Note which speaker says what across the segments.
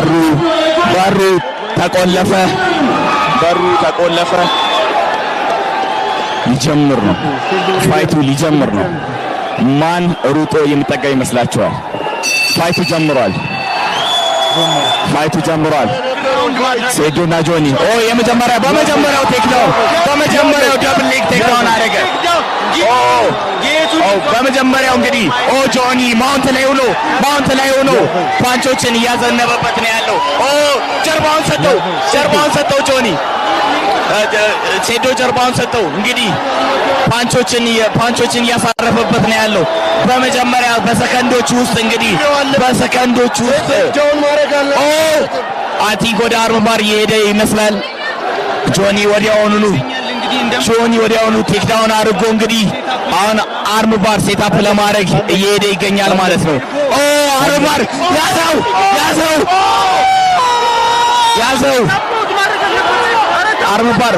Speaker 1: በሩ ተቆለፈ። ሊጀምር ነው። ፋይቱ ሊጀምር ነው። ማን ሩጦ የሚጠጋ ይመስላችኋል? ፋይቱ ጀምሯል። ሴዶና ጆኒ በመጀመሪያው ቴክዳውን በመጀመሪያው ደብል ሌግ ቴክዳውን አደረገ። በመጀመሪያው እንግዲህ ጆኒ ማውንት ላይ ሆኖ ፓንቾችን እያዘነበበት ነው ያለው። ጀርባውን ሰጠው ጆኒ ሴዶ ጀርባውን ሰጠው። እንግዲህ ፓንቾችን እያሳረፈበት ነው ያለው። በመጀመሪያ በሰከንዶች ውስጥ አቲንክ ወደ አርምባር እየሄደ ይመስላል። ጆኒ ወዲያውኑ ቴክዳውን አድርጎ እንግዲህ አሁን አርምባር ሴታፕ ለማድረግ እየሄደ ይገኛል ማለት ነው። አርምባር ያዘው አርምባር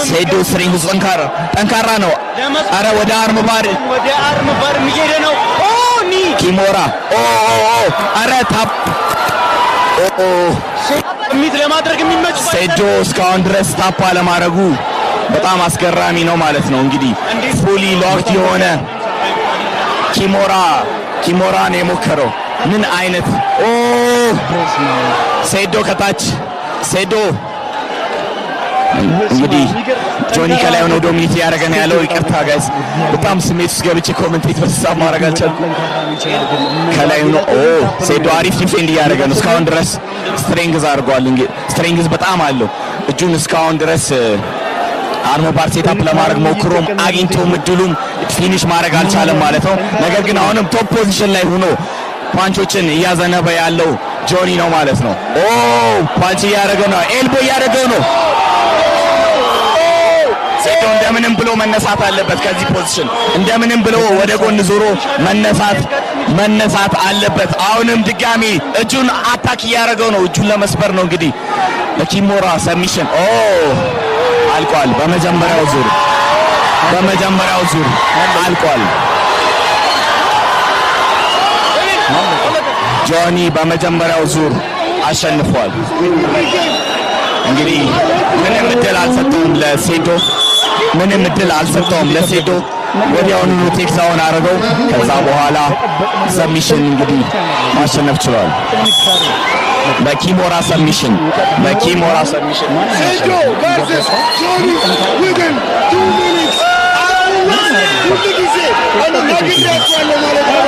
Speaker 1: ሴዶ ስትሪንግዙ ጠንካራ ነው። አረ ወደ አርምባር እየሄደ ነው። ኪሞራ አረ ታፕ ለማድረግ የሚመች ሴዶ እስካሁን ድረስ ታፕ አለማድረጉ በጣም አስገራሚ ነው ማለት ነው። እንግዲህ ፉሊ ሎክድ የሆነ ኪሞራ ነው የሞከረው። ምን አይነት ሴዶ ከታች እንግዲህ ጆኒ ከላይ ሆኖ ዶሚኒት ያደረገ ነው ያለው። ይቅርታ ጋይስ በጣም ስሜት ውስጥ ገብቼ ኮሜንቴት በተሳብ ማድረግ አልቻልኩም። ከላይ ሆኖ ሴዶ አሪፍ ዲፌንድ እያደረገ ነው እስካሁን ድረስ። ስትሬንግዝ አድርጓል። እንግዲህ ስትሬንግዝ በጣም አለው እጁን እስካሁን ድረስ አርምባር ሴታፕ ለማድረግ ሞክሮም አግኝቶም እድሉን ፊኒሽ ማድረግ አልቻለም ማለት ነው። ነገር ግን አሁንም ቶፕ ፖዚሽን ላይ ሆኖ ፓንቾችን እያዘነበ ያለው ጆኒ ነው ማለት ነው። ፓንች እያደረገው ነው፣ ኤልቦ እያደረገው ነው። ሴዶ እንደምንም ብሎ መነሳት አለበት ከዚህ ፖዚሽን፣ እንደምንም ብሎ ወደ ጎን ዞሮ መነሳት አለበት። አሁንም ድጋሚ እጁን አታክ እያደረገው ነው፣ እጁን ለመስበር ነው። እንግዲህ ለኪሞራ ሰሚሽን አልቋል። በመጀመሪያው ዙር አልቋል። ጆኒ በመጀመሪያው ዙር አሸንፏል። እንግዲህ ምንም እድል አልሰጠውም ለሴዶ ወዲያውኑ ቴክሳውን አረገው። ከዛ በኋላ ሰሚሽን እንግዲህ ማሸነፍ ችሏል። በኪሞራ ሰሚሽን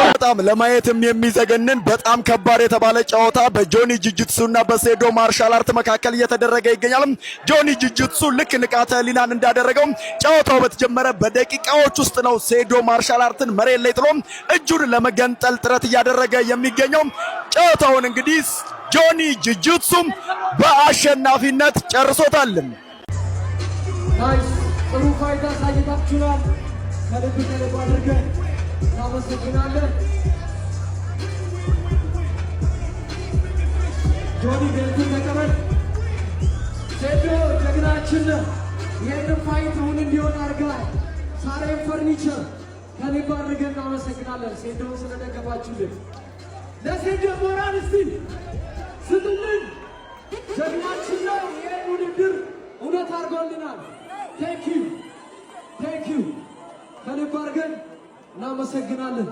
Speaker 2: በጣም ለማየትም የሚዘገንን በጣም ከባድ የተባለ ጨዋታ በጆኒ ጂጂትሱና በሴዶ ማርሻል አርት መካከል እየተደረገ ይገኛል። ጆኒ ጂጂትሱ ልክ ንቃተ ህሊናን እንዳደረገው ጨዋታው በተጀመረ በደቂቃዎች ውስጥ ነው ሴዶ ማርሻል አርትን መሬት ላይ ጥሎ እጁን ለመገንጠል ጥረት እያደረገ የሚገኘው። ጨዋታውን እንግዲህ ጆኒ ጂጂትሱ በአሸናፊነት ጨርሶታል።
Speaker 3: ጥሩ ፋይታ ሳይታችኋል። ከልብ አድርገን እናመሰግናለን። ጆኒ ቤቱን ተቀበል። ሴዶ ጀግናችን ይህን ፋይት እውን እንዲሆን አድርገዋል። ሳሬም ፈርኒቸር ከልብ አድርገን እናመሰግናለን። ሴዶ ስለደገፋችሁልን ለሴዶ ሞራል እስቲ ስጡልን። ጀግናችን ነው። ይህን ውድድር እውነት አድርጎልናል። ቴንክ ዩ ከልብ አድርገን እናመሰግናለን።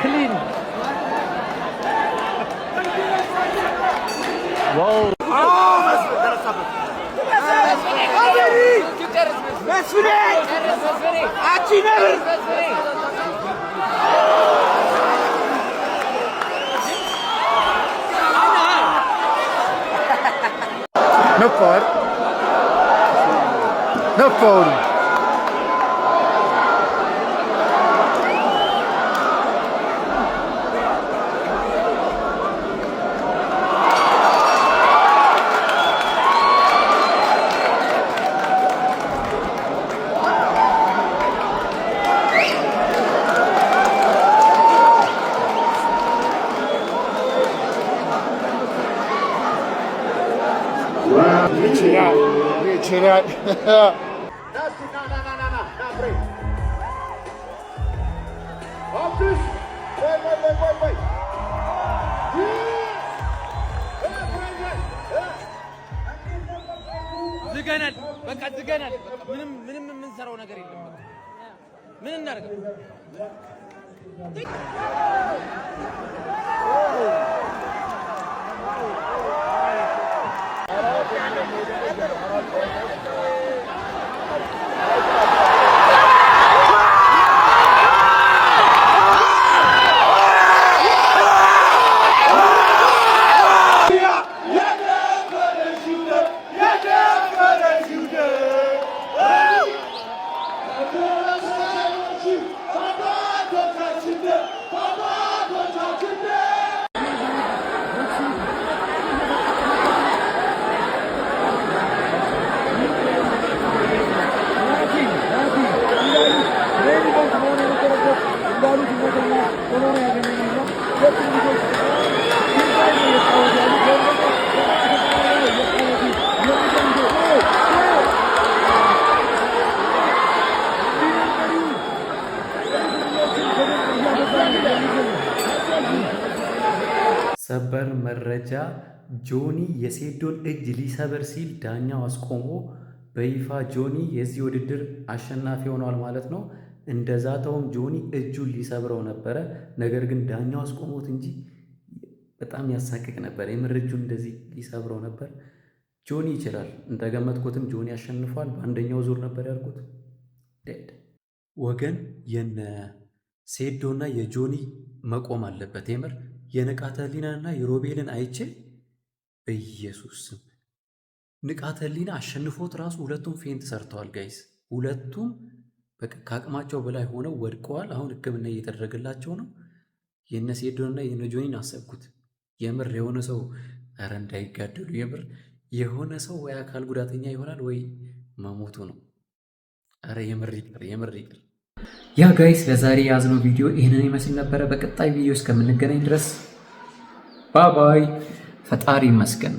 Speaker 3: ክሊን ዋው
Speaker 4: ነፋው ይችላል
Speaker 5: ዝገናል። በቃ ዝገናል። ምንም የምንሰራው ነገር የለም። ምን እናደርግ?
Speaker 6: ሰበር መረጃ ጆኒ የሴዶን እጅ ሊሰበር ሲል ዳኛው አስቆሞ በይፋ ጆኒ የዚህ ውድድር አሸናፊ ሆኗል ማለት ነው። እንደዛተውም ጆኒ እጁን ሊሰብረው ነበረ። ነገር ግን ዳኛው አስቆሞት እንጂ በጣም ያሳቅቅ ነበር። የምር እጁን እንደዚህ ሊሰብረው ነበር። ጆኒ ይችላል። እንደገመትኩትም ጆኒ አሸንፏል። በአንደኛው ዙር ነበር ያልኩት። ወገን የነ ሴዶና የጆኒ መቆም አለበት። የምር የንቃተ ህሊናና የሮቤልን አይቼ በኢየሱስ ስም ንቃተ ህሊና አሸንፎት ራሱ ሁለቱም ፌንት ሰርተዋል ጋይስ። ሁለቱም በቃ ከአቅማቸው በላይ ሆነው ወድቀዋል። አሁን ሕክምና እየተደረገላቸው ነው። የነ ሴዶንና የነ ጆኒን አሰብኩት። የምር የሆነ ሰው ኧረ እንዳይጋደሉ የምር የሆነ ሰው ወይ አካል ጉዳተኛ ይሆናል ወይ መሞቱ ነው። ኧረ የምር ይቅር። ያ ጋይስ ለዛሬ የያዝነው ቪዲዮ ይህንን ይመስል ነበረ። በቀጣይ ቪዲዮ እስከምንገናኝ ድረስ ባባይ። ፈጣሪ ይመስገን።